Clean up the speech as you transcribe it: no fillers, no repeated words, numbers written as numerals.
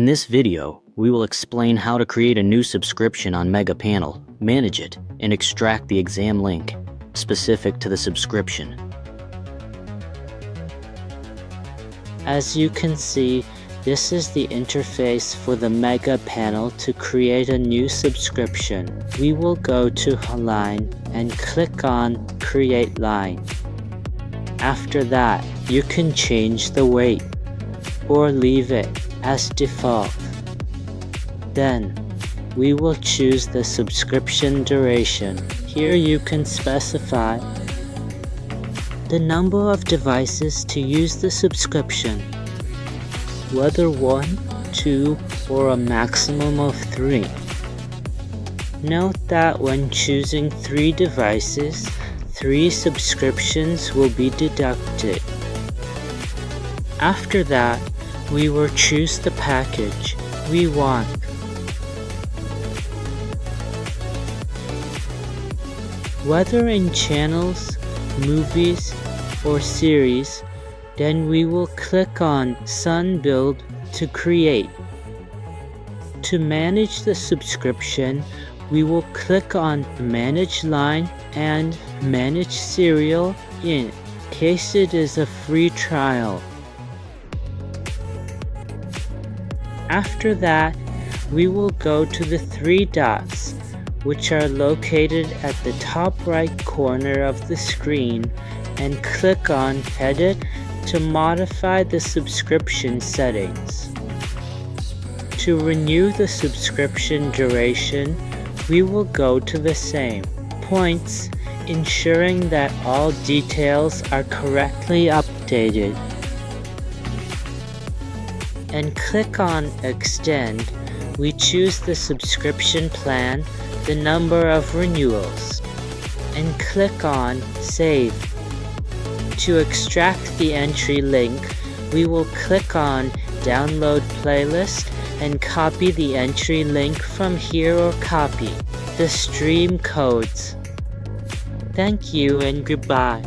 In this video, we will explain how to create a new subscription on MegaOTT Panel, manage it, and extract the exam link specific to the subscription. As you can see, this is the interface for the MegaOTT Panel to create a new subscription. We will go to Line and click on Create Line. After that, you can change the weight or leave it as default. Then, we will choose the subscription duration. Here you can specify the number of devices to use the subscription, whether 1, 2, or a maximum of 3. Note that when choosing 3 devices, 3 subscriptions will be deducted. After that, we will choose the package we want. Whether in channels, movies, or series, then we will click on Sun Build to create. To manage the subscription, we will click on Manage Line and Manage Serial in case it is a free trial. After that, we will go to the 3 dots, which are located at the top right corner of the screen, and click on Edit to modify the subscription settings. To renew the subscription duration, we will go to the same points, ensuring that all details are correctly updated, and click on Extend. We choose the subscription plan, the number of renewals, and click on Save. To extract the entry link, we will click on Download Playlist and copy the entry link from here or copy the stream codes. Thank you and goodbye.